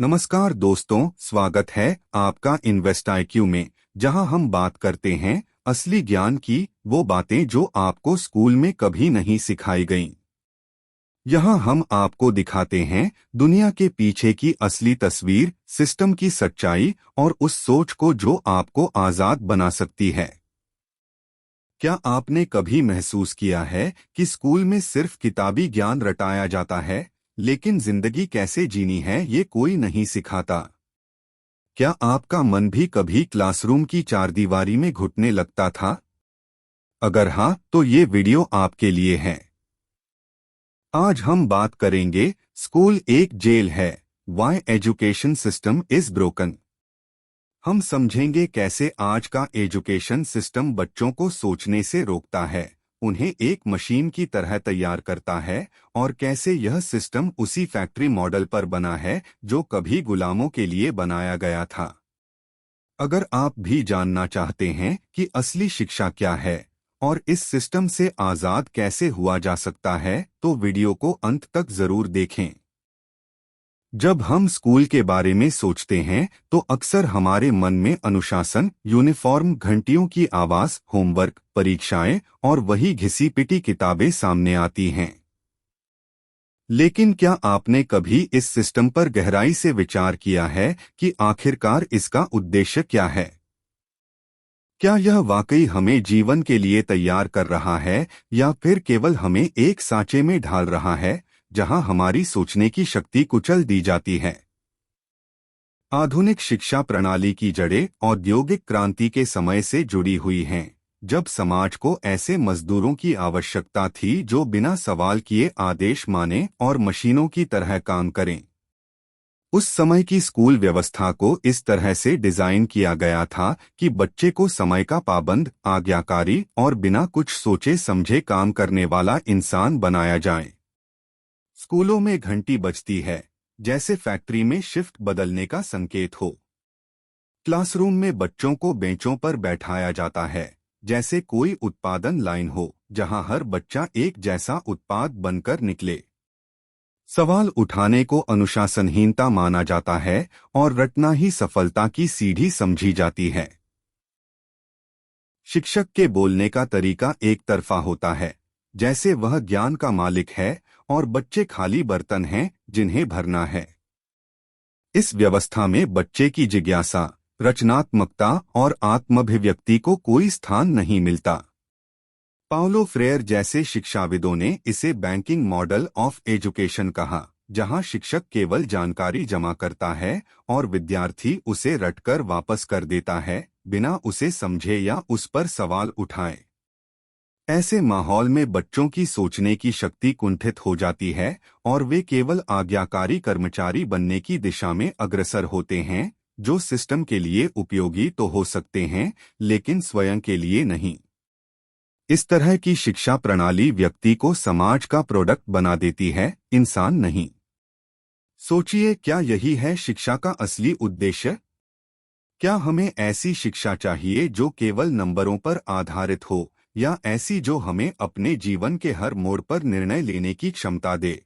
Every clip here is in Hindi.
नमस्कार दोस्तों, स्वागत है आपका इन्वेस्ट IQ में, जहां हम बात करते हैं असली ज्ञान की, वो बातें जो आपको स्कूल में कभी नहीं सिखाई गईं। यहां हम आपको दिखाते हैं दुनिया के पीछे की असली तस्वीर, सिस्टम की सच्चाई और उस सोच को जो आपको आजाद बना सकती है। क्या आपने कभी महसूस किया है कि स्कूल में सिर्फ किताबी ज्ञान रटाया जाता है, लेकिन जिंदगी कैसे जीनी है ये कोई नहीं सिखाता? क्या आपका मन भी कभी क्लासरूम की चारदीवारी में घुटने लगता था? अगर हाँ, तो ये वीडियो आपके लिए है। आज हम बात करेंगे स्कूल एक जेल है, why education system is broken. हम समझेंगे कैसे आज का एजुकेशन सिस्टम बच्चों को सोचने से रोकता है, उन्हें एक मशीन की तरह तैयार करता है, और कैसे यह सिस्टम उसी फैक्ट्री मॉडल पर बना है जो कभी गुलामों के लिए बनाया गया था। अगर आप भी जानना चाहते हैं कि असली शिक्षा क्या है और इस सिस्टम से आज़ाद कैसे हुआ जा सकता है, तो वीडियो को अंत तक जरूर देखें। जब हम स्कूल के बारे में सोचते हैं तो अक्सर हमारे मन में अनुशासन, यूनिफॉर्म, घंटियों की आवाज, होमवर्क, परीक्षाएं और वही घिसी पिटी किताबें सामने आती हैं। लेकिन क्या आपने कभी इस सिस्टम पर गहराई से विचार किया है कि आखिरकार इसका उद्देश्य क्या है? क्या यह वाकई हमें जीवन के लिए तैयार कर रहा है, या फिर केवल हमें एक सांचे में ढाल रहा है जहां हमारी सोचने की शक्ति कुचल दी जाती है? आधुनिक शिक्षा प्रणाली की जड़ें औद्योगिक क्रांति के समय से जुड़ी हुई हैं, जब समाज को ऐसे मजदूरों की आवश्यकता थी जो बिना सवाल किए आदेश माने और मशीनों की तरह काम करें। उस समय की स्कूल व्यवस्था को इस तरह से डिजाइन किया गया था कि बच्चे को समय का पाबंद, आज्ञाकारी और बिना कुछ सोचे समझे काम करने वाला इंसान बनाया जाए। स्कूलों में घंटी बजती है जैसे फैक्ट्री में शिफ्ट बदलने का संकेत हो। क्लासरूम में बच्चों को बेंचों पर बैठाया जाता है जैसे कोई उत्पादन लाइन हो जहां हर बच्चा एक जैसा उत्पाद बनकर निकले। सवाल उठाने को अनुशासनहीनता माना जाता है और रटना ही सफलता की सीढ़ी समझी जाती है। शिक्षक के बोलने का तरीका एक तरफा होता है, जैसे वह ज्ञान का मालिक है और बच्चे खाली बर्तन हैं जिन्हें भरना है। इस व्यवस्था में बच्चे की जिज्ञासा, रचनात्मकता और आत्माभिव्यक्ति को कोई स्थान नहीं मिलता। पाउलो फ्रेयर जैसे शिक्षाविदों ने इसे बैंकिंग मॉडल ऑफ एजुकेशन कहा, जहां शिक्षक केवल जानकारी जमा करता है और विद्यार्थी उसे रटकर वापस कर देता है, बिना उसे समझे या उस पर सवाल उठाए। ऐसे माहौल में बच्चों की सोचने की शक्ति कुंठित हो जाती है और वे केवल आज्ञाकारी कर्मचारी बनने की दिशा में अग्रसर होते हैं, जो सिस्टम के लिए उपयोगी तो हो सकते हैं लेकिन स्वयं के लिए नहीं। इस तरह की शिक्षा प्रणाली व्यक्ति को समाज का प्रोडक्ट बना देती है, इंसान नहीं। सोचिए, क्या यही है शिक्षा का असली उद्देश्य? क्या हमें ऐसी शिक्षा चाहिए जो केवल नंबरों पर आधारित हो, या ऐसी जो हमें अपने जीवन के हर मोड़ पर निर्णय लेने की क्षमता दे?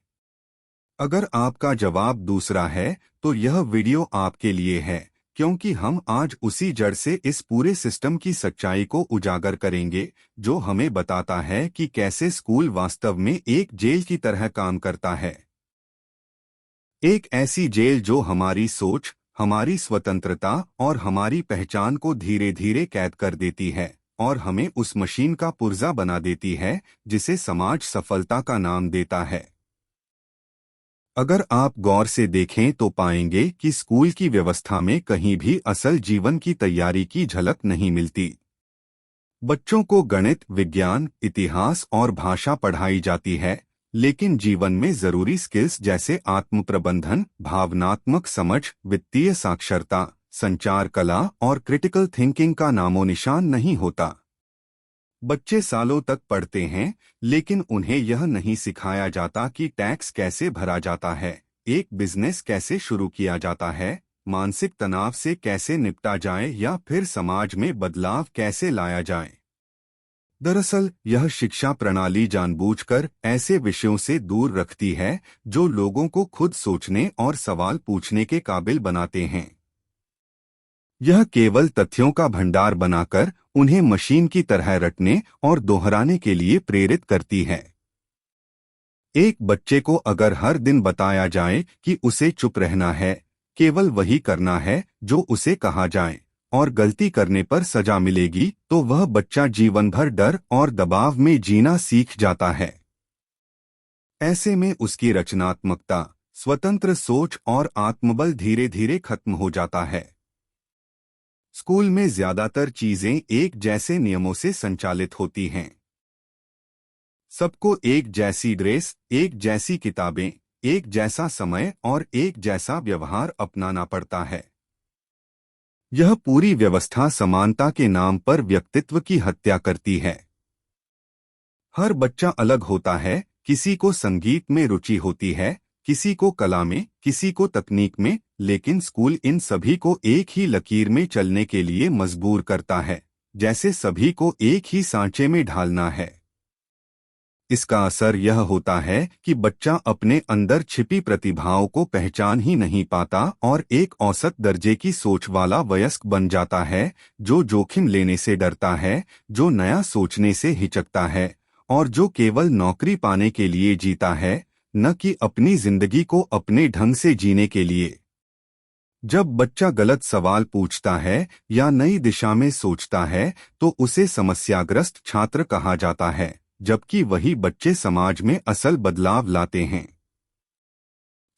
अगर आपका जवाब दूसरा है, तो यह वीडियो आपके लिए है, क्योंकि हम आज उसी जड़ से इस पूरे सिस्टम की सच्चाई को उजागर करेंगे, जो हमें बताता है कि कैसे स्कूल वास्तव में एक जेल की तरह काम करता है। एक ऐसी जेल जो हमारी सोच, हमारी स्वतंत्रता और हमारी पहचान को धीरे धीरे कैद कर देती है और हमें उस मशीन का पुर्जा बना देती है जिसे समाज सफलता का नाम देता है। अगर आप गौर से देखें तो पाएंगे कि स्कूल की व्यवस्था में कहीं भी असल जीवन की तैयारी की झलक नहीं मिलती। बच्चों को गणित, विज्ञान, इतिहास और भाषा पढ़ाई जाती है, लेकिन जीवन में जरूरी स्किल्स जैसे आत्म प्रबंधन, भावनात्मक समझ, वित्तीय साक्षरता, संचार कला और क्रिटिकल थिंकिंग का नामो निशान नहीं होता। बच्चे सालों तक पढ़ते हैं, लेकिन उन्हें यह नहीं सिखाया जाता कि टैक्स कैसे भरा जाता है, एक बिजनेस कैसे शुरू किया जाता है, मानसिक तनाव से कैसे निपटा जाए या फिर समाज में बदलाव कैसे लाया जाए। दरअसल यह शिक्षा प्रणाली जानबूझकर ऐसे विषयों से दूर रखती है जो लोगों को खुद सोचने और सवाल पूछने के काबिल बनाते हैं। यह केवल तथ्यों का भंडार बनाकर उन्हें मशीन की तरह रटने और दोहराने के लिए प्रेरित करती है। एक बच्चे को अगर हर दिन बताया जाए कि उसे चुप रहना है, केवल वही करना है जो उसे कहा जाए, और गलती करने पर सजा मिलेगी, तो वह बच्चा जीवन भर डर और दबाव में जीना सीख जाता है। ऐसे में उसकी रचनात्मकता, स्वतंत्र सोच और आत्मबल धीरे धीरे खत्म हो जाता है। स्कूल में ज्यादातर चीजें एक जैसे नियमों से संचालित होती हैं। सबको एक जैसी ड्रेस, एक जैसी किताबें, एक जैसा समय और एक जैसा व्यवहार अपनाना पड़ता है। यह पूरी व्यवस्था समानता के नाम पर व्यक्तित्व की हत्या करती है। हर बच्चा अलग होता है, किसी को संगीत में रुचि होती है, किसी को कला में, किसी को तकनीक में, लेकिन स्कूल इन सभी को एक ही लकीर में चलने के लिए मजबूर करता है, जैसे सभी को एक ही सांचे में ढालना है। इसका असर यह होता है कि बच्चा अपने अंदर छिपी प्रतिभाओं को पहचान ही नहीं पाता और एक औसत दर्जे की सोच वाला वयस्क बन जाता है, जो जोखिम लेने से डरता है, जो नया सोचने से हिचकता है और जो केवल नौकरी पाने के लिए जीता है, न कि अपनी जिंदगी को अपने ढंग से जीने के लिए। जब बच्चा गलत सवाल पूछता है या नई दिशा में सोचता है, तो उसे समस्याग्रस्त छात्र कहा जाता है, जबकि वही बच्चे समाज में असल बदलाव लाते हैं।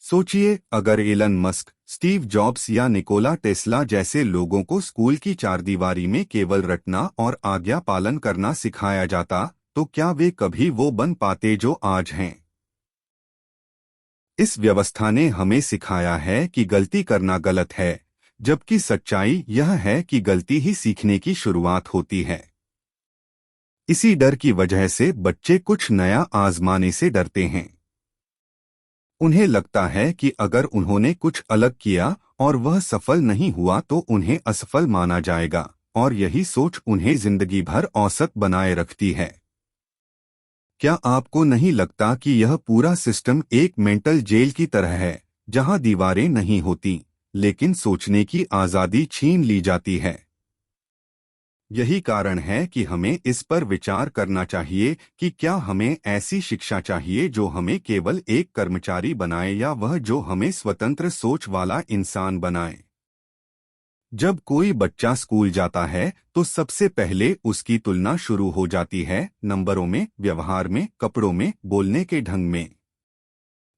सोचिए, अगर एलन मस्क, स्टीव जॉब्स या निकोला टेस्ला जैसे लोगों को स्कूल की चारदीवारी में केवल रटना और आज्ञा पालन करना सिखाया जाता, तो क्या वे कभी वो बन पाते जो आज हैं? इस व्यवस्था ने हमें सिखाया है कि गलती करना गलत है, जबकि सच्चाई यह है कि गलती ही सीखने की शुरुआत होती है। इसी डर की वजह से बच्चे कुछ नया आजमाने से डरते हैं। उन्हें लगता है कि अगर उन्होंने कुछ अलग किया और वह सफल नहीं हुआ तो उन्हें असफल माना जाएगा, और यही सोच उन्हें जिंदगी भर औसत बनाए रखती है। क्या आपको नहीं लगता कि यह पूरा सिस्टम एक मेंटल जेल की तरह है, जहां दीवारें नहीं होती, लेकिन सोचने की आजादी छीन ली जाती है? यही कारण है कि हमें इस पर विचार करना चाहिए कि क्या हमें ऐसी शिक्षा चाहिए जो हमें केवल एक कर्मचारी बनाए, या वह जो हमें स्वतंत्र सोच वाला इंसान बनाए। जब कोई बच्चा स्कूल जाता है तो सबसे पहले उसकी तुलना शुरू हो जाती है, नंबरों में, व्यवहार में, कपड़ों में, बोलने के ढंग में।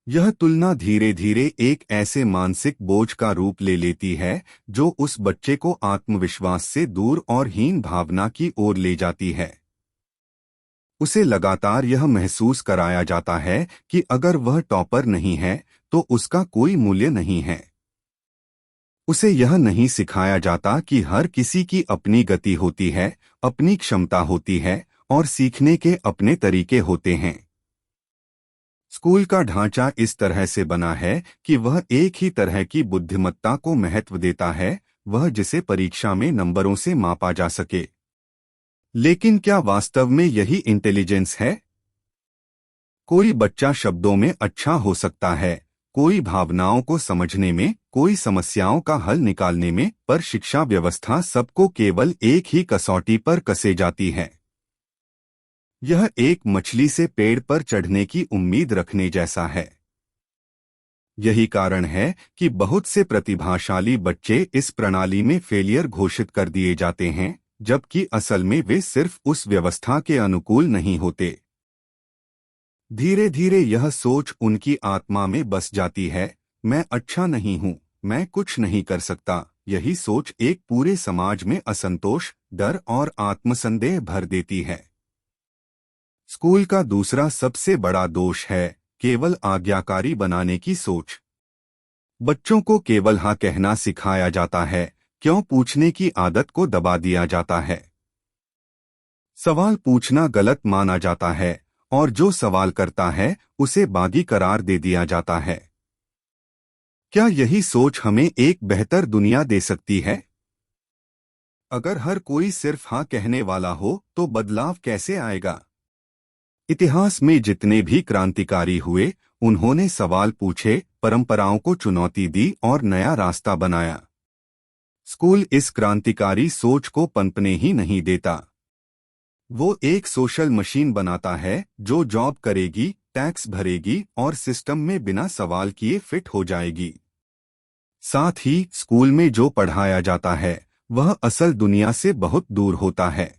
यह तुलना धीरे धीरे एक ऐसे मानसिक बोझ का रूप ले लेती है जो उस बच्चे को आत्मविश्वास से दूर और हीन भावना की ओर ले जाती है। उसे लगातार यह महसूस कराया जाता है कि अगर वह टॉपर नहीं है तो उसका कोई मूल्य नहीं है। उसे यह नहीं सिखाया जाता कि हर किसी की अपनी गति होती है, अपनी क्षमता होती है और सीखने के अपने तरीके होते हैं। स्कूल का ढांचा इस तरह से बना है कि वह एक ही तरह की बुद्धिमत्ता को महत्व देता है, वह जिसे परीक्षा में नंबरों से मापा जा सके। लेकिन क्या वास्तव में यही इंटेलिजेंस है? कोई बच्चा शब्दों में अच्छा हो सकता है, कोई भावनाओं को समझने में, कोई समस्याओं का हल निकालने में, पर शिक्षा व्यवस्था सबको केवल एक ही कसौटी पर कसे जाती है। यह एक मछली से पेड़ पर चढ़ने की उम्मीद रखने जैसा है। यही कारण है कि बहुत से प्रतिभाशाली बच्चे इस प्रणाली में फेलियर घोषित कर दिए जाते हैं, जबकि असल में वे सिर्फ उस व्यवस्था के अनुकूल नहीं होते। धीरे धीरे यह सोच उनकी आत्मा में बस जाती है, मैं अच्छा नहीं हूँ, मैं कुछ नहीं कर सकता। यही सोच एक पूरे समाज में असंतोष, डर और आत्मसंदेह भर देती है। स्कूल का दूसरा सबसे बड़ा दोष है केवल आज्ञाकारी बनाने की सोच। बच्चों को केवल हाँ कहना सिखाया जाता है, क्यों पूछने की आदत को दबा दिया जाता है। सवाल पूछना गलत माना जाता है और जो सवाल करता है उसे बागी करार दे दिया जाता है। क्या यही सोच हमें एक बेहतर दुनिया दे सकती है? अगर हर कोई सिर्फ हाँ कहने वाला हो तो बदलाव कैसे आएगा? इतिहास में जितने भी क्रांतिकारी हुए, उन्होंने सवाल पूछे, परंपराओं को चुनौती दी और नया रास्ता बनाया। स्कूल इस क्रांतिकारी सोच को पनपने ही नहीं देता। वो एक सोशल मशीन बनाता है जो जॉब करेगी, टैक्स भरेगी और सिस्टम में बिना सवाल किए फिट हो जाएगी। साथ ही स्कूल में जो पढ़ाया जाता है वह असल दुनिया से बहुत दूर होता है।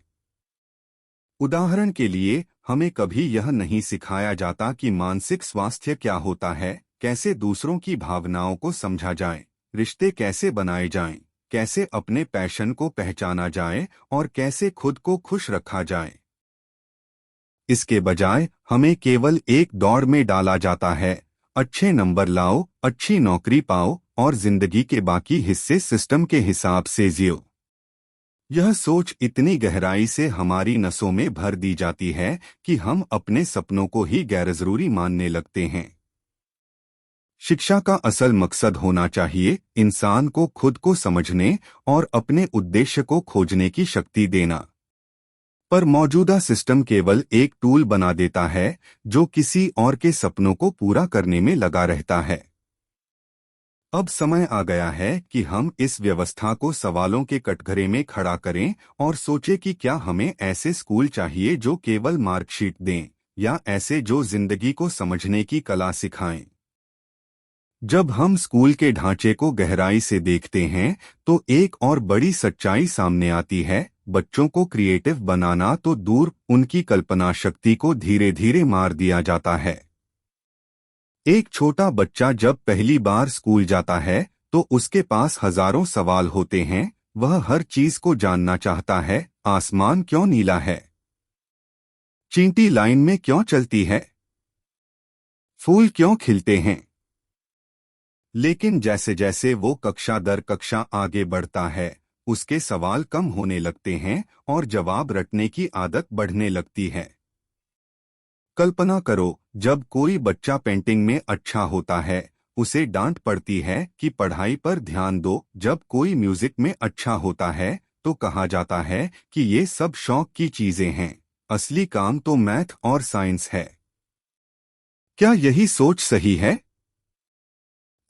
उदाहरण के लिए, हमें कभी यह नहीं सिखाया जाता कि मानसिक स्वास्थ्य क्या होता है, कैसे दूसरों की भावनाओं को समझा जाए, रिश्ते कैसे बनाए जाएं, कैसे अपने पैशन को पहचाना जाए और कैसे खुद को खुश रखा जाए। इसके बजाय हमें केवल एक दौड़ में डाला जाता है, अच्छे नंबर लाओ, अच्छी नौकरी पाओ और जिंदगी के बाकी हिस्से सिस्टम के हिसाब से जियो। यह सोच इतनी गहराई से हमारी नसों में भर दी जाती है कि हम अपने सपनों को ही गैरजरूरी मानने लगते हैं। शिक्षा का असल मकसद होना चाहिए इंसान को खुद को समझने और अपने उद्देश्य को खोजने की शक्ति देना। पर मौजूदा सिस्टम केवल एक टूल बना देता है जो किसी और के सपनों को पूरा करने में लगा रहता है। अब समय आ गया है कि हम इस व्यवस्था को सवालों के कटघरे में खड़ा करें और सोचें कि क्या हमें ऐसे स्कूल चाहिए जो केवल मार्कशीट दें, या ऐसे जो जिंदगी को समझने की कला सिखाएं। जब हम स्कूल के ढांचे को गहराई से देखते हैं तो एक और बड़ी सच्चाई सामने आती है। बच्चों को क्रिएटिव बनाना तो दूर, उनकी कल्पना शक्ति को धीरे धीरे मार दिया जाता है। एक छोटा बच्चा जब पहली बार स्कूल जाता है तो उसके पास हजारों सवाल होते हैं। वह हर चीज को जानना चाहता है। आसमान क्यों नीला है? चींटी लाइन में क्यों चलती है? फूल क्यों खिलते हैं? लेकिन जैसे जैसे वो कक्षा दर कक्षा आगे बढ़ता है, उसके सवाल कम होने लगते हैं और जवाब रटने की आदत बढ़ने लगती है। कल्पना करो, जब कोई बच्चा पेंटिंग में अच्छा होता है, उसे डांट पड़ती है कि पढ़ाई पर ध्यान दो। जब कोई म्यूजिक में अच्छा होता है तो कहा जाता है कि ये सब शौक की चीजें हैं, असली काम तो मैथ और साइंस है। क्या यही सोच सही है?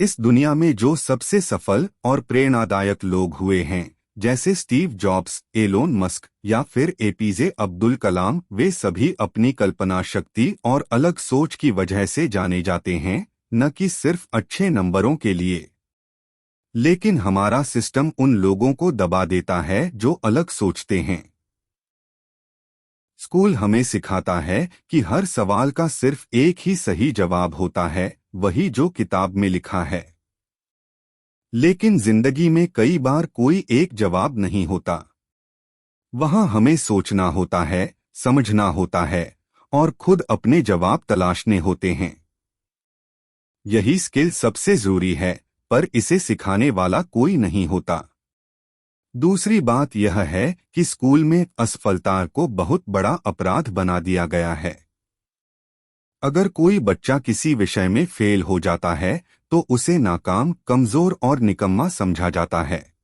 इस दुनिया में जो सबसे सफल और प्रेरणादायक लोग हुए हैं, जैसे स्टीव जॉब्स, एलोन मस्क या फिर एपीजे अब्दुल कलाम, वे सभी अपनी कल्पना शक्ति और अलग सोच की वजह से जाने जाते हैं, न कि सिर्फ अच्छे नंबरों के लिए। लेकिन हमारा सिस्टम उन लोगों को दबा देता है जो अलग सोचते हैं। स्कूल हमें सिखाता है कि हर सवाल का सिर्फ एक ही सही जवाब होता है, वही जो किताब में लिखा है। लेकिन जिंदगी में कई बार कोई एक जवाब नहीं होता। वहां हमें सोचना होता है, समझना होता है और खुद अपने जवाब तलाशने होते हैं। यही स्किल सबसे जरूरी है, पर इसे सिखाने वाला कोई नहीं होता। दूसरी बात यह है कि स्कूल में असफलता को बहुत बड़ा अपराध बना दिया गया है। अगर कोई बच्चा किसी विषय में फेल हो जाता है तो उसे नाकाम, कमजोर और निकम्मा समझा जाता है।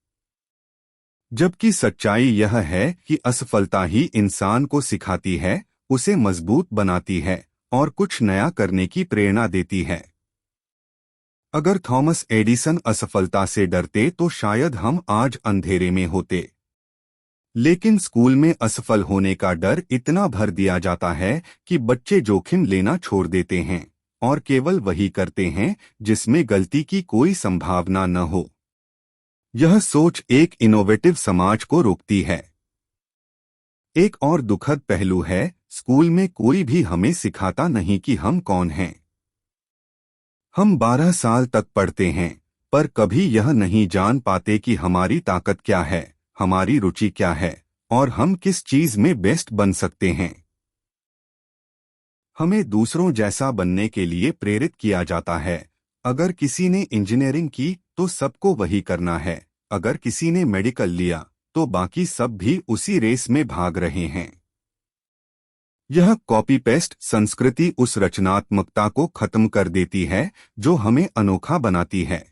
जबकि सच्चाई यह है कि असफलता ही इंसान को सिखाती है, उसे मजबूत बनाती है और कुछ नया करने की प्रेरणा देती है। अगर थॉमस एडिसन असफलता से डरते तो शायद हम आज अंधेरे में होते। लेकिन स्कूल में असफल होने का डर इतना भर दिया जाता है कि बच्चे जोखिम लेना छोड़ देते हैं और केवल वही करते हैं जिसमें गलती की कोई संभावना न हो। यह सोच एक इनोवेटिव समाज को रोकती है। एक और दुखद पहलू है, स्कूल में कोई भी हमें सिखाता नहीं कि हम कौन हैं। हम 12 साल तक पढ़ते हैं, पर कभी यह नहीं जान पाते कि हमारी ताकत क्या है, हमारी रुचि क्या है और हम किस चीज में बेस्ट बन सकते हैं। हमें दूसरों जैसा बनने के लिए प्रेरित किया जाता है। अगर किसी ने इंजीनियरिंग की तो सबको वही करना है, अगर किसी ने मेडिकल लिया तो बाकी सब भी उसी रेस में भाग रहे हैं। यह कॉपी पेस्ट संस्कृति उस रचनात्मकता को खत्म कर देती है जो हमें अनोखा बनाती है।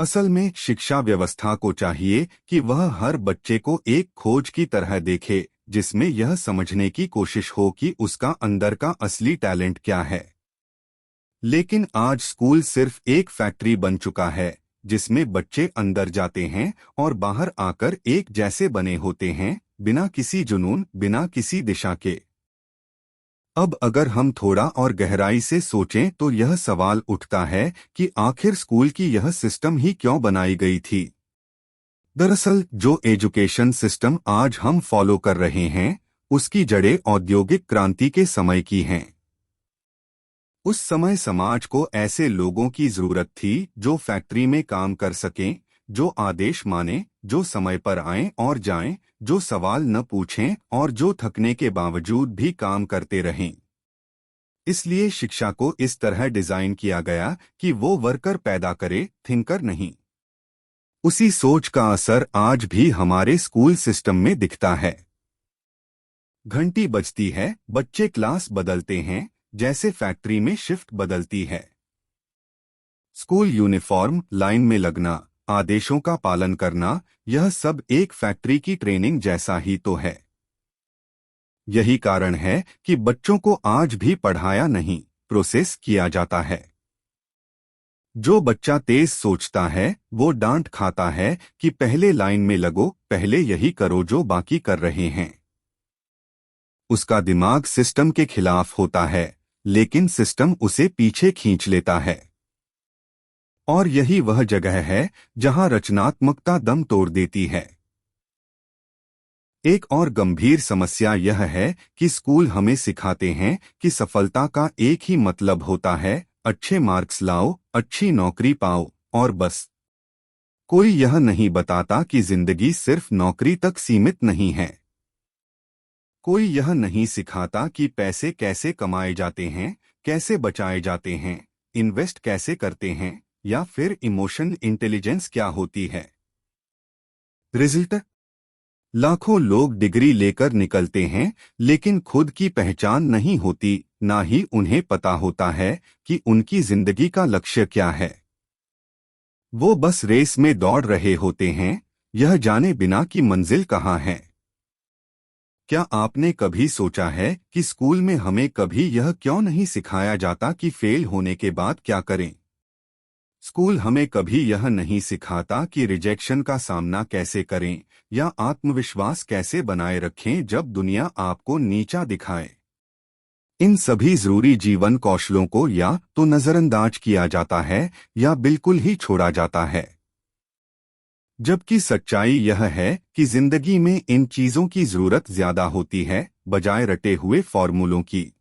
असल में शिक्षा व्यवस्था को चाहिए कि वह हर बच्चे को एक खोज की तरह देखे, जिसमें यह समझने की कोशिश हो कि उसका अंदर का असली टैलेंट क्या है। लेकिन आज स्कूल सिर्फ एक फैक्ट्री बन चुका है, जिसमें बच्चे अंदर जाते हैं और बाहर आकर एक जैसे बने होते हैं, बिना किसी जुनून, बिना किसी दिशा के। अब अगर हम थोड़ा और गहराई से सोचें तो यह सवाल उठता है कि आखिर स्कूल की यह सिस्टम ही क्यों बनाई गई थी। दरअसल जो एजुकेशन सिस्टम आज हम फॉलो कर रहे हैं, उसकी जड़ें औद्योगिक क्रांति के समय की हैं। उस समय समाज को ऐसे लोगों की जरूरत थी जो फैक्ट्री में काम कर सकें, जो आदेश माने, जो समय पर आएं और जाएं, जो सवाल न पूछें और जो थकने के बावजूद भी काम करते रहें। इसलिए शिक्षा को इस तरह डिजाइन किया गया कि वो वर्कर पैदा करे, थिंकर नहीं। उसी सोच का असर आज भी हमारे स्कूल सिस्टम में दिखता है। घंटी बजती है, बच्चे क्लास बदलते हैं, जैसे फैक्ट्री में शिफ्ट बदलती है। स्कूल यूनिफॉर्म, लाइन में लगना, आदेशों का पालन करना, यह सब एक फैक्ट्री की ट्रेनिंग जैसा ही तो है। यही कारण है कि बच्चों को आज भी पढ़ाया नहीं, प्रोसेस किया जाता है। जो बच्चा तेज सोचता है वो डांट खाता है कि पहले लाइन में लगो, पहले यही करो जो बाकी कर रहे हैं। उसका दिमाग सिस्टम के खिलाफ होता है, लेकिन सिस्टम उसे पीछे खींच लेता है। और यही वह जगह है जहां रचनात्मकता दम तोड़ देती है। एक और गंभीर समस्या यह है कि स्कूल हमें सिखाते हैं कि सफलता का एक ही मतलब होता है, अच्छे मार्क्स लाओ, अच्छी नौकरी पाओ, और बस। कोई यह नहीं बताता कि जिंदगी सिर्फ नौकरी तक सीमित नहीं है। कोई यह नहीं सिखाता कि पैसे कैसे कमाए जाते हैं, कैसे बचाए जाते हैं, इन्वेस्ट कैसे करते हैं, या फिर इमोशनल इंटेलिजेंस क्या होती है। रिजल्ट? लाखों लोग डिग्री लेकर निकलते हैं, लेकिन खुद की पहचान नहीं होती, ना ही उन्हें पता होता है कि उनकी जिंदगी का लक्ष्य क्या है। वो बस रेस में दौड़ रहे होते हैं, यह जाने बिना कि मंजिल कहाँ है। क्या आपने कभी सोचा है कि स्कूल में हमें कभी यह क्यों नहीं सिखाया जाता कि फेल होने के बाद क्या करें? स्कूल हमें कभी यह नहीं सिखाता कि रिजेक्शन का सामना कैसे करें या आत्मविश्वास कैसे बनाए रखें जब दुनिया आपको नीचा दिखाए। इन सभी जरूरी जीवन कौशलों को या तो नजरअंदाज किया जाता है या बिल्कुल ही छोड़ा जाता है। जबकि सच्चाई यह है कि जिंदगी में इन चीजों की जरूरत ज्यादा होती है, बजाय रटे हुए फॉर्मूलों की।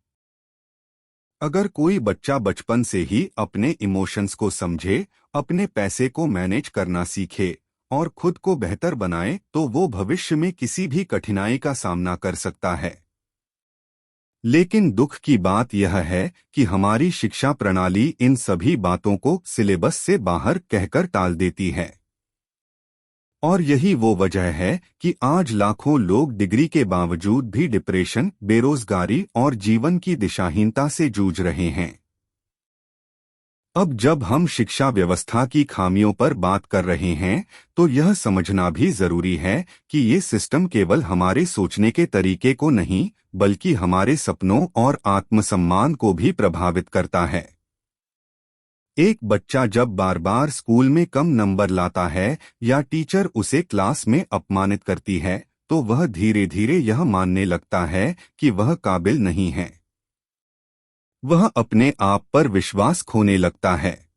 अगर कोई बच्चा बचपन से ही अपने इमोशंस को समझे, अपने पैसे को मैनेज करना सीखे और खुद को बेहतर बनाए, तो वो भविष्य में किसी भी कठिनाई का सामना कर सकता है। लेकिन दुख की बात यह है कि हमारी शिक्षा प्रणाली इन सभी बातों को सिलेबस से बाहर कहकर टाल देती है। और यही वो वजह है कि आज लाखों लोग डिग्री के बावजूद भी डिप्रेशन, बेरोजगारी और जीवन की दिशाहीनता से जूझ रहे हैं। अब जब हम शिक्षा व्यवस्था की खामियों पर बात कर रहे हैं, तो यह समझना भी जरूरी है कि ये सिस्टम केवल हमारे सोचने के तरीके को नहीं, बल्कि हमारे सपनों और आत्मसम्मान को भी प्रभावित करता है। एक बच्चा जब बार बार स्कूल में कम नंबर लाता है या टीचर उसे क्लास में अपमानित करती है, तो वह धीरे धीरे यह मानने लगता है कि वह काबिल नहीं है। वह अपने आप पर विश्वास खोने लगता है।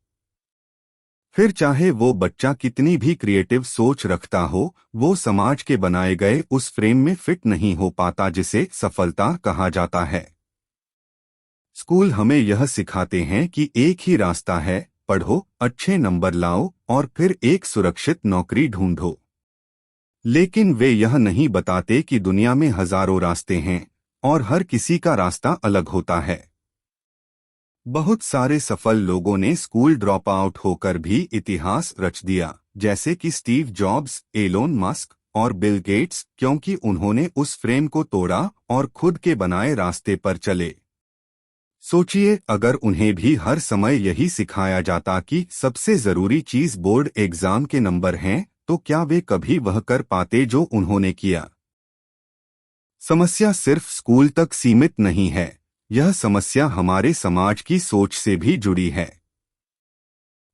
फिर चाहे वो बच्चा कितनी भी क्रिएटिव सोच रखता हो, वो समाज के बनाए गए उस फ्रेम में फिट नहीं हो पाता जिसे सफलता कहा जाता है। स्कूल हमें यह सिखाते हैं कि एक ही रास्ता है, पढ़ो, अच्छे नंबर लाओ और फिर एक सुरक्षित नौकरी ढूंढो। लेकिन वे यह नहीं बताते कि दुनिया में हजारों रास्ते हैं और हर किसी का रास्ता अलग होता है। बहुत सारे सफल लोगों ने स्कूल ड्रॉप आउट होकर भी इतिहास रच दिया, जैसे कि स्टीव जॉब्स, एलोन मस्क और बिल गेट्स, क्योंकि उन्होंने उस फ्रेम को तोड़ा और खुद के बनाए रास्ते पर चले। सोचिए, अगर उन्हें भी हर समय यही सिखाया जाता कि सबसे जरूरी चीज बोर्ड एग्जाम के नंबर हैं, तो क्या वे कभी वह कर पाते जो उन्होंने किया? समस्या सिर्फ स्कूल तक सीमित नहीं है। यह समस्या हमारे समाज की सोच से भी जुड़ी है।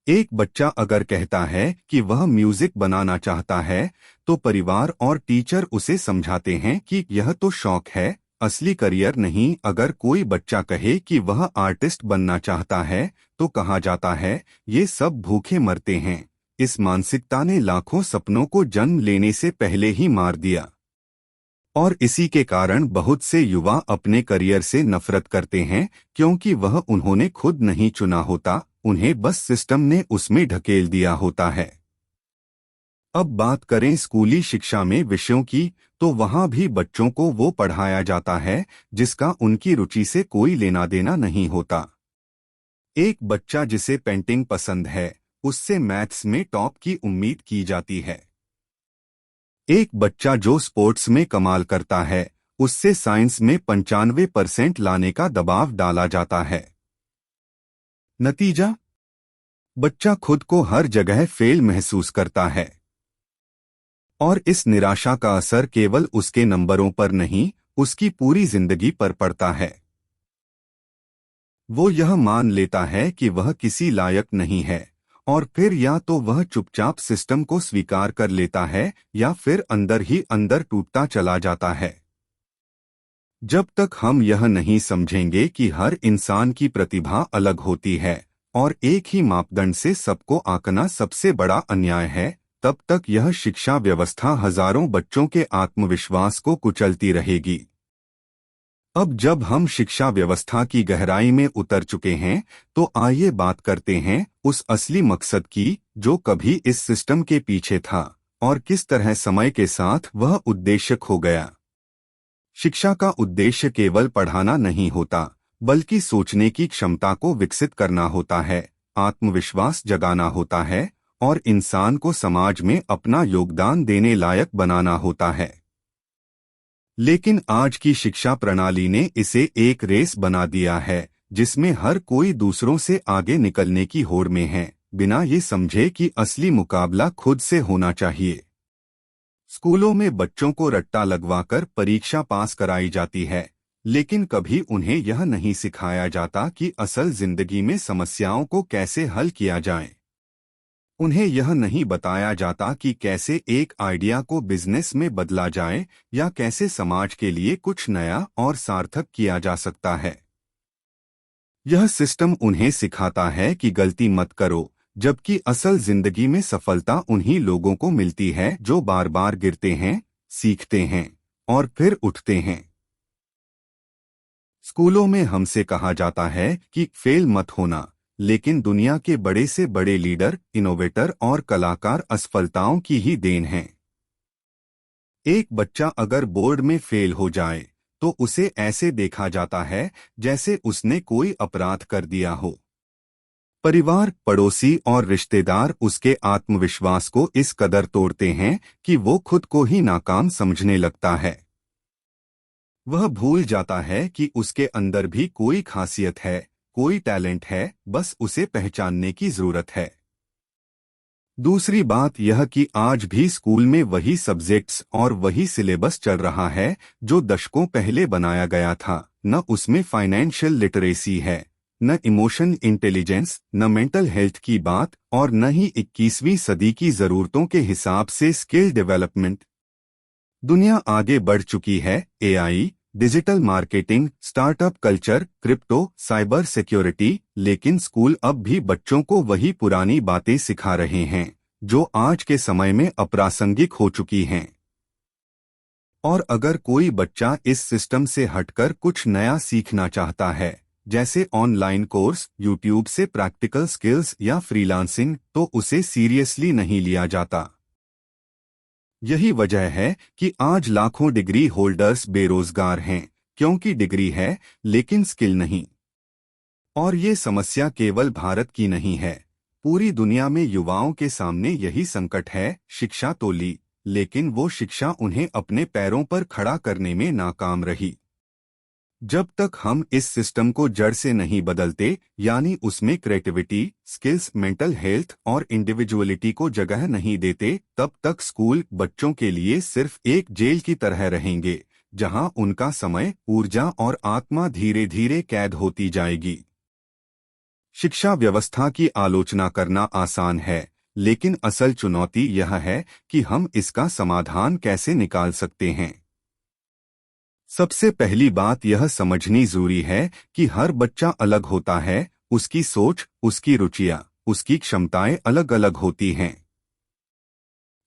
एक बच्चा अगर कहता है कि वह म्यूजिक बनाना चाहता है, तो परिवार और टीचर उसे समझाते हैं कि यह तो शौक है, असली करियर नहीं। अगर कोई बच्चा कहे कि वह आर्टिस्ट बनना चाहता है, तो कहा जाता है, ये सब भूखे मरते हैं। इस मानसिकता ने लाखों सपनों को जन्म लेने से पहले ही मार दिया। और इसी के कारण बहुत से युवा अपने करियर से नफरत करते हैं, क्योंकि वह उन्होंने खुद नहीं चुना होता, उन्हें बस सिस्टम ने उसमें ढकेल दिया होता है। अब बात करें स्कूली शिक्षा में विषयों की, तो वहां भी बच्चों को वो पढ़ाया जाता है जिसका उनकी रुचि से कोई लेना देना नहीं होता। एक बच्चा जिसे पेंटिंग पसंद है, उससे मैथ्स में टॉप की उम्मीद की जाती है। एक बच्चा जो स्पोर्ट्स में कमाल करता है, उससे साइंस में 95% लाने का दबाव डाला जाता है। नतीजा, बच्चा खुद को हर जगह फेल महसूस करता है। और इस निराशा का असर केवल उसके नंबरों पर नहीं, उसकी पूरी जिंदगी पर पड़ता है। वो यह मान लेता है कि वह किसी लायक नहीं है, और फिर या तो वह चुपचाप सिस्टम को स्वीकार कर लेता है, या फिर अंदर ही अंदर टूटता चला जाता है। जब तक हम यह नहीं समझेंगे कि हर इंसान की प्रतिभा अलग होती है और एक ही मापदंड से सबको आंकना सबसे बड़ा अन्याय है, तब तक यह शिक्षा व्यवस्था हजारों बच्चों के आत्मविश्वास को कुचलती रहेगी। अब जब हम शिक्षा व्यवस्था की गहराई में उतर चुके हैं, तो आइए बात करते हैं उस असली मकसद की जो कभी इस सिस्टम के पीछे था, और किस तरह समय के साथ वह उद्देश्य खो गया। शिक्षा का उद्देश्य केवल पढ़ाना नहीं होता, बल्कि सोचने की क्षमता को विकसित करना होता है, आत्मविश्वास जगाना होता है, और इंसान को समाज में अपना योगदान देने लायक बनाना होता है। लेकिन आज की शिक्षा प्रणाली ने इसे एक रेस बना दिया है, जिसमें हर कोई दूसरों से आगे निकलने की होड़ में है, बिना ये समझे कि असली मुकाबला खुद से होना चाहिए। स्कूलों में बच्चों को रट्टा लगवाकर परीक्षा पास कराई जाती है, लेकिन कभी उन्हें यह नहीं सिखाया जाता कि असल जिंदगी में समस्याओं को कैसे हल किया जाए। उन्हें यह नहीं बताया जाता कि कैसे एक आइडिया को बिजनेस में बदला जाए, या कैसे समाज के लिए कुछ नया और सार्थक किया जा सकता है। यह सिस्टम उन्हें सिखाता है कि गलती मत करो, जबकि असल जिंदगी में सफलता उन्हीं लोगों को मिलती है जो बार बार गिरते हैं, सीखते हैं और फिर उठते हैं। स्कूलों में हमसे कहा जाता है कि फेल मत होना, लेकिन दुनिया के बड़े से बड़े लीडर, इनोवेटर और कलाकार असफलताओं की ही देन हैं। एक बच्चा अगर बोर्ड में फेल हो जाए, तो उसे ऐसे देखा जाता है जैसे उसने कोई अपराध कर दिया हो। परिवार, पड़ोसी और रिश्तेदार उसके आत्मविश्वास को इस कदर तोड़ते हैं कि वो खुद को ही नाकाम समझने लगता है। वह भूल जाता है कि उसके अंदर भी कोई खासियत है, कोई टैलेंट है, बस उसे पहचानने की जरूरत है। दूसरी बात यह कि आज भी स्कूल में वही सब्जेक्ट्स और वही सिलेबस चल रहा है जो दशकों पहले बनाया गया था। न उसमें फाइनेंशियल लिटरेसी है, न इमोशन इंटेलिजेंस, न मेंटल हेल्थ की बात, और न ही 21वीं सदी की जरूरतों के हिसाब से स्किल डेवलपमेंट। दुनिया आगे बढ़ चुकी है, AI, digital marketing, startup culture, crypto, cyber security, लेकिन स्कूल अब भी बच्चों को वही पुरानी बातें सिखा रहे हैं जो आज के समय में अप्रासंगिक हो चुकी हैं। और अगर कोई बच्चा इस सिस्टम से हटकर कुछ नया सीखना चाहता है, जैसे ऑनलाइन कोर्स, यूट्यूब से प्रैक्टिकल स्किल्स या फ्रीलांसिंग, तो उसे सीरियसली नहीं लिया जाता। यही वजह है कि आज लाखों डिग्री होल्डर्स बेरोजगार हैं, क्योंकि डिग्री है लेकिन स्किल नहीं। और ये समस्या केवल भारत की नहीं है, पूरी दुनिया में युवाओं के सामने यही संकट है। शिक्षा तो ली, लेकिन वो शिक्षा उन्हें अपने पैरों पर खड़ा करने में नाकाम रही। जब तक हम इस सिस्टम को जड़ से नहीं बदलते, यानी उसमें क्रिएटिविटी, स्किल्स, मेंटल हेल्थ और इंडिविजुअलिटी को जगह नहीं देते, तब तक स्कूल बच्चों के लिए सिर्फ एक जेल की तरह रहेंगे, जहां उनका समय, ऊर्जा और आत्मा धीरे धीरे कैद होती जाएगी। शिक्षा व्यवस्था की आलोचना करना आसान है, लेकिन असल चुनौती यह है कि हम इसका समाधान कैसे निकाल सकते हैं। सबसे पहली बात यह समझनी जरूरी है कि हर बच्चा अलग होता है, उसकी सोच, उसकी रुचियां, उसकी क्षमताएं अलग अलग होती हैं।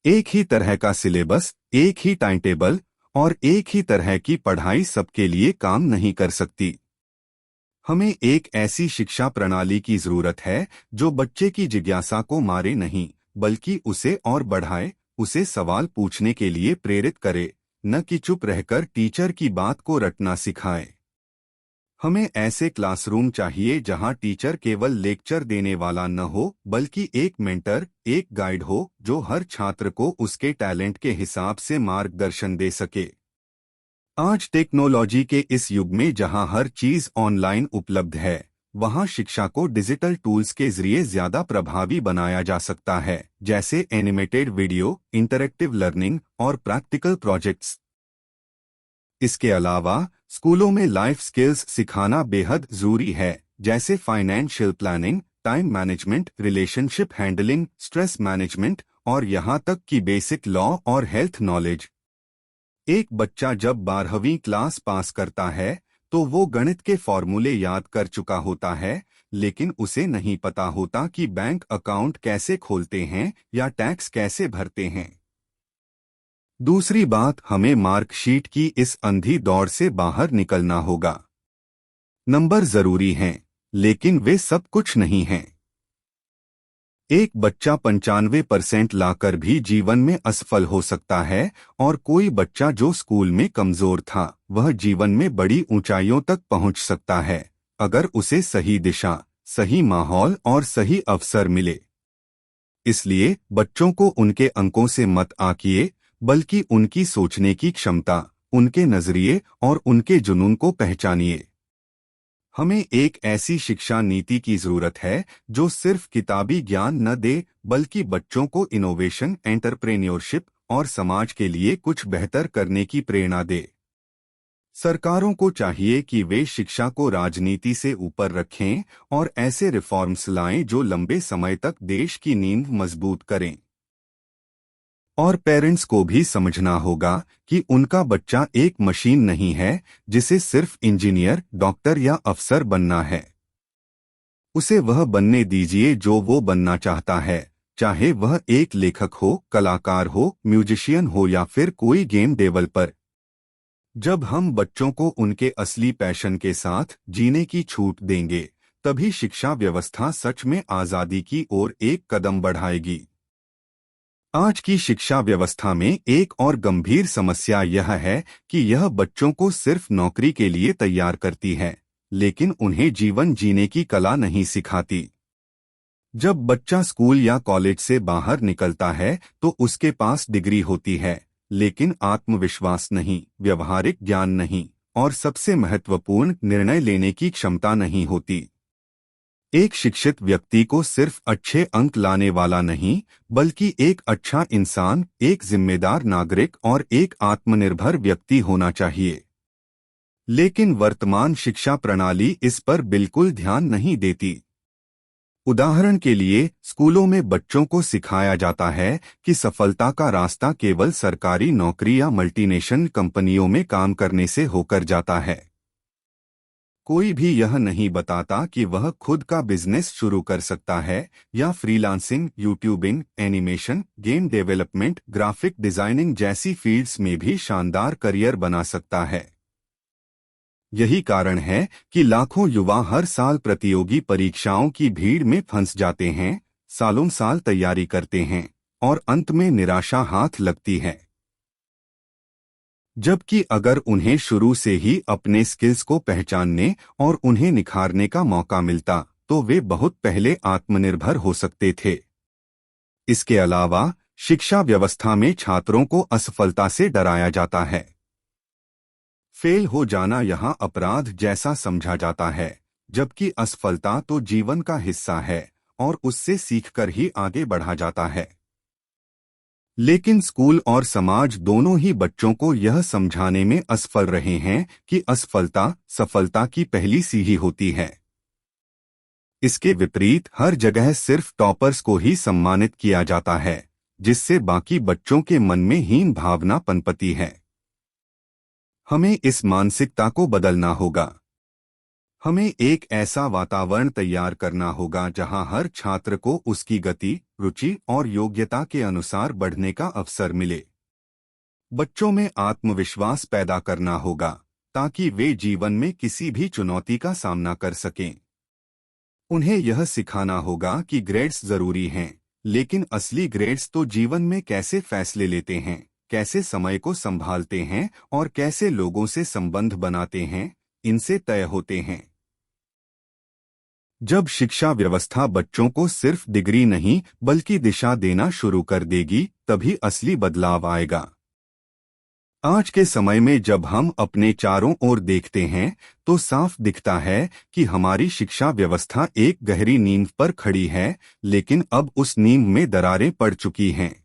एक ही तरह का सिलेबस, एक ही टाइम टेबल और एक ही तरह की पढ़ाई सबके लिए काम नहीं कर सकती। हमें एक ऐसी शिक्षा प्रणाली की जरूरत है जो बच्चे की जिज्ञासा को मारे नहीं, बल्कि उसे और बढ़ाए, उसे सवाल पूछने के लिए प्रेरित करे, न कि चुप रहकर टीचर की बात को रटना सिखाए। हमें ऐसे क्लासरूम चाहिए जहां टीचर केवल लेक्चर देने वाला न हो, बल्कि एक मेंटर, एक गाइड हो जो हर छात्र को उसके टैलेंट के हिसाब से मार्गदर्शन दे सके। आज टेक्नोलॉजी के इस युग में जहां हर चीज ऑनलाइन उपलब्ध है, वहां शिक्षा को डिजिटल टूल्स के जरिए ज्यादा प्रभावी बनाया जा सकता है, जैसे एनिमेटेड वीडियो, इंटरैक्टिव लर्निंग और प्रैक्टिकल प्रोजेक्ट्स। इसके अलावा स्कूलों में लाइफ स्किल्स सिखाना बेहद जरूरी है, जैसे financial planning, time management, relationship handling, stress management और यहाँ तक कि बेसिक लॉ और हेल्थ नॉलेज। एक बच्चा जब 12वीं क्लास पास करता है तो वो गणित के फॉर्मूले याद कर चुका होता है, लेकिन उसे नहीं पता होता कि बैंक अकाउंट कैसे खोलते हैं या टैक्स कैसे भरते हैं। दूसरी बात, हमें मार्कशीट की इस अंधी दौड़ से बाहर निकलना होगा। नंबर जरूरी हैं, लेकिन वे सब कुछ नहीं हैं। एक बच्चा 95% लाकर भी जीवन में असफल हो सकता है, और कोई बच्चा जो स्कूल में कमजोर था, वह जीवन में बड़ी ऊंचाइयों तक पहुंच सकता है, अगर उसे सही दिशा, सही माहौल और सही अवसर मिले। इसलिए बच्चों को उनके अंकों से मत आंकिए, बल्कि उनकी सोचने की क्षमता, उनके नजरिए और उनके जुनून को पहचानिए। हमें एक ऐसी शिक्षा नीति की जरूरत है जो सिर्फ किताबी ज्ञान न दे, बल्कि बच्चों को इनोवेशन, एंटरप्रेन्योरशिप और समाज के लिए कुछ बेहतर करने की प्रेरणा दे। सरकारों को चाहिए कि वे शिक्षा को राजनीति से ऊपर रखें और ऐसे रिफॉर्म्स लाएं जो लंबे समय तक देश की नींव मजबूत करें। और पेरेंट्स को भी समझना होगा कि उनका बच्चा एक मशीन नहीं है जिसे सिर्फ इंजीनियर, डॉक्टर या अफसर बनना है। उसे वह बनने दीजिए जो वो बनना चाहता है, चाहे वह एक लेखक हो, कलाकार हो, म्यूजिशियन हो या फिर कोई गेम डेवलपर। जब हम बच्चों को उनके असली पैशन के साथ जीने की छूट देंगे, तभी शिक्षा व्यवस्था सच में आजादी की ओर एक कदम बढ़ाएगी। आज की शिक्षा व्यवस्था में एक और गंभीर समस्या यह है कि यह बच्चों को सिर्फ नौकरी के लिए तैयार करती है, लेकिन उन्हें जीवन जीने की कला नहीं सिखाती। जब बच्चा स्कूल या कॉलेज से बाहर निकलता है तो उसके पास डिग्री होती है, लेकिन आत्मविश्वास नहीं, व्यवहारिक ज्ञान नहीं और सबसे महत्वपूर्ण, निर्णय लेने की क्षमता नहीं होती। एक शिक्षित व्यक्ति को सिर्फ अच्छे अंक लाने वाला नहीं, बल्कि एक अच्छा इंसान, एक जिम्मेदार नागरिक और एक आत्मनिर्भर व्यक्ति होना चाहिए। लेकिन वर्तमान शिक्षा प्रणाली इस पर बिल्कुल ध्यान नहीं देती। उदाहरण के लिए, स्कूलों में बच्चों को सिखाया जाता है कि सफलता का रास्ता केवल सरकारी नौकरी या मल्टीनेशनल कंपनियों में काम करने से होकर जाता है। कोई भी यह नहीं बताता कि वह खुद का बिजनेस शुरू कर सकता है या freelancing, YouTubing, animation, game development, graphic designing जैसी फील्ड्स में भी शानदार करियर बना सकता है। यही कारण है कि लाखों युवा हर साल प्रतियोगी परीक्षाओं की भीड़ में फंस जाते हैं, सालों साल तैयारी करते हैं और अंत में निराशा हाथ लगती है। जबकि अगर उन्हें शुरू से ही अपने स्किल्स को पहचानने और उन्हें निखारने का मौका मिलता, तो वे बहुत पहले आत्मनिर्भर हो सकते थे। इसके अलावा शिक्षा व्यवस्था में छात्रों को असफलता से डराया जाता है। फेल हो जाना यहाँ अपराध जैसा समझा जाता है, जबकि असफलता तो जीवन का हिस्सा है और उससे सीखकर ही आगे बढ़ा जाता है। लेकिन स्कूल और समाज दोनों ही बच्चों को यह समझाने में असफल रहे हैं कि असफलता सफलता की पहली सीढ़ी होती है। इसके विपरीत हर जगह सिर्फ टॉपर्स को ही सम्मानित किया जाता है, जिससे बाकी बच्चों के मन में हीन भावना पनपती है। हमें इस मानसिकता को बदलना होगा। हमें एक ऐसा वातावरण तैयार करना होगा जहां हर छात्र को उसकी गति, रुचि और योग्यता के अनुसार बढ़ने का अवसर मिले। बच्चों में आत्मविश्वास पैदा करना होगा ताकि वे जीवन में किसी भी चुनौती का सामना कर सकें। उन्हें यह सिखाना होगा कि ग्रेड्स जरूरी हैं, लेकिन असली ग्रेड्स तो जीवन में कैसे फैसले लेते हैं, कैसे समय को संभालते हैं और कैसे लोगों से संबंध बनाते हैं, इनसे तय होते हैं। जब शिक्षा व्यवस्था बच्चों को सिर्फ डिग्री नहीं बल्कि दिशा देना शुरू कर देगी, तभी असली बदलाव आएगा। आज के समय में जब हम अपने चारों ओर देखते हैं तो साफ दिखता है कि हमारी शिक्षा व्यवस्था एक गहरी नींव पर खड़ी है, लेकिन अब उस नींव में दरारें पड़ चुकी हैं।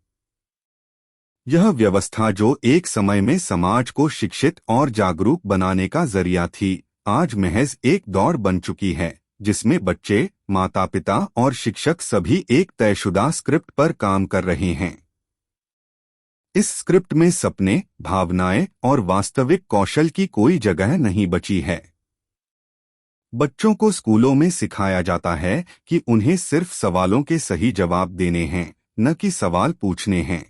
यह व्यवस्था जो एक समय में समाज को शिक्षित और जागरूक बनाने का जरिया थी, आज महज एक दौड़ बन चुकी है जिसमें बच्चे, माता-पिता और शिक्षक सभी एक तयशुदा स्क्रिप्ट पर काम कर रहे हैं। इस स्क्रिप्ट में सपने, भावनाएं और वास्तविक कौशल की कोई जगह नहीं बची है। बच्चों को स्कूलों में सिखाया जाता है कि उन्हें सिर्फ सवालों के सही जवाब देने हैं, न कि सवाल पूछने हैं।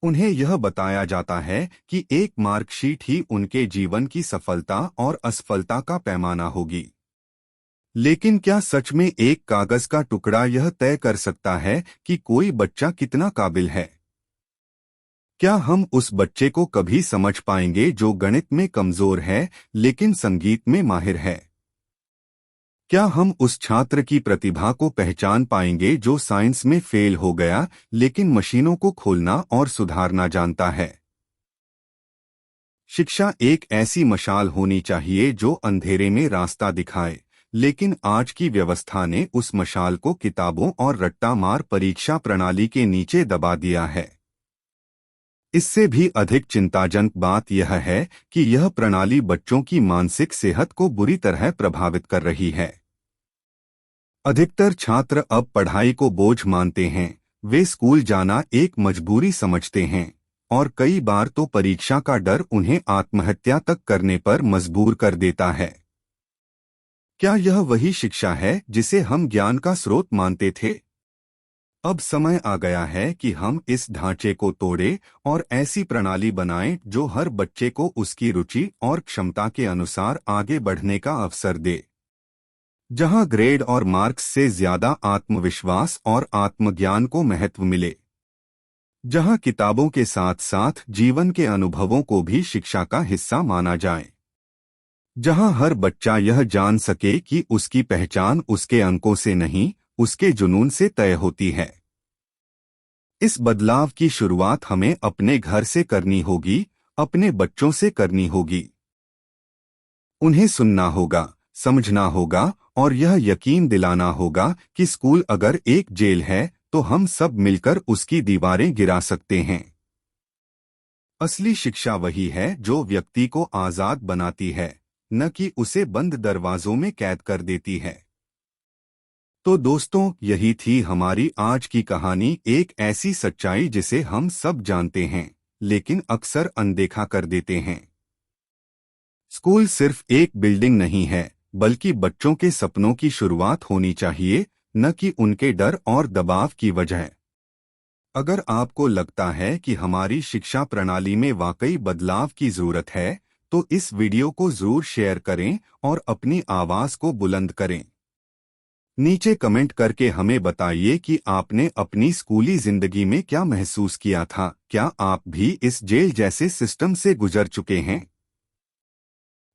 उन्हें यह बताया जाता है कि एक मार्कशीट ही उनके जीवन की सफलता और असफलता का पैमाना होगी। लेकिन क्या सच में एक कागज का टुकड़ा यह तय कर सकता है कि कोई बच्चा कितना काबिल है? क्या हम उस बच्चे को कभी समझ पाएंगे जो गणित में कमजोर है लेकिन संगीत में माहिर है? क्या हम उस छात्र की प्रतिभा को पहचान पाएंगे जो साइंस में फेल हो गया लेकिन मशीनों को खोलना और सुधारना जानता है? शिक्षा एक ऐसी मशाल होनी चाहिए जो अंधेरे में रास्ता दिखाए, लेकिन आज की व्यवस्था ने उस मशाल को किताबों और रट्टा मार परीक्षा प्रणाली के नीचे दबा दिया है। इससे भी अधिक चिंताजनक बात यह है कि यह प्रणाली बच्चों की मानसिक सेहत को बुरी तरह प्रभावित कर रही है। अधिकतर छात्र अब पढ़ाई को बोझ मानते हैं, वे स्कूल जाना एक मजबूरी समझते हैं और कई बार तो परीक्षा का डर उन्हें आत्महत्या तक करने पर मजबूर कर देता है। क्या यह वही शिक्षा है जिसे हम ज्ञान का स्रोत मानते थे? अब समय आ गया है कि हम इस ढांचे को तोड़ें और ऐसी प्रणाली बनाएं जो हर बच्चे को उसकी रुचि और क्षमता के अनुसार आगे बढ़ने का अवसर दे, जहां ग्रेड और मार्क्स से ज्यादा आत्मविश्वास और आत्मज्ञान को महत्व मिले, जहां किताबों के साथ साथ जीवन के अनुभवों को भी शिक्षा का हिस्सा माना जाए, जहां हर बच्चा यह जान सके कि उसकी पहचान उसके अंकों से नहीं, उसके जुनून से तय होती है। इस बदलाव की शुरुआत हमें अपने घर से करनी होगी, अपने बच्चों से करनी होगी। उन्हें सुनना होगा, समझना होगा और यह यकीन दिलाना होगा कि स्कूल अगर एक जेल है तो हम सब मिलकर उसकी दीवारें गिरा सकते हैं। असली शिक्षा वही है जो व्यक्ति को आजाद बनाती है, न कि उसे बंद दरवाजों में कैद कर देती है। तो दोस्तों, यही थी हमारी आज की कहानी, एक ऐसी सच्चाई जिसे हम सब जानते हैं लेकिन अक्सर अनदेखा कर देते हैं। स्कूल सिर्फ एक बिल्डिंग नहीं है, बल्कि बच्चों के सपनों की शुरुआत होनी चाहिए, न कि उनके डर और दबाव की वजह। अगर आपको लगता है कि हमारी शिक्षा प्रणाली में वाकई बदलाव की जरूरत है, तो इस वीडियो को जरूर शेयर करें और अपनी आवाज को बुलंद करें। नीचे कमेंट करके हमें बताइए कि आपने अपनी स्कूली जिंदगी में क्या महसूस किया था। क्या आप भी इस जेल जैसे सिस्टम से गुजर चुके हैं?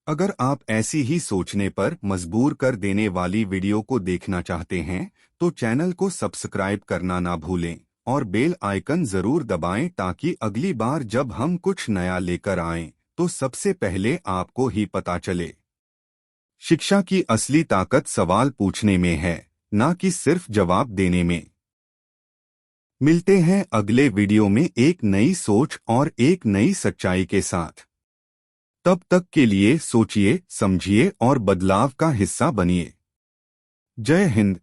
अगर आप ऐसी ही सोचने पर मजबूर कर देने वाली वीडियो को देखना चाहते हैं तो चैनल को सब्सक्राइब करना ना भूलें और बेल आइकन जरूर दबाएं ताकि अगली बार जब हम कुछ नया लेकर आएं तो सबसे पहले आपको ही पता चले। शिक्षा की असली ताकत सवाल पूछने में है, ना कि सिर्फ जवाब देने में। मिलते हैं अगले वीडियो में एक नई सोच और एक नई सच्चाई के साथ। तब तक के लिए सोचिए, समझिए और बदलाव का हिस्सा बनिए। जय हिंद।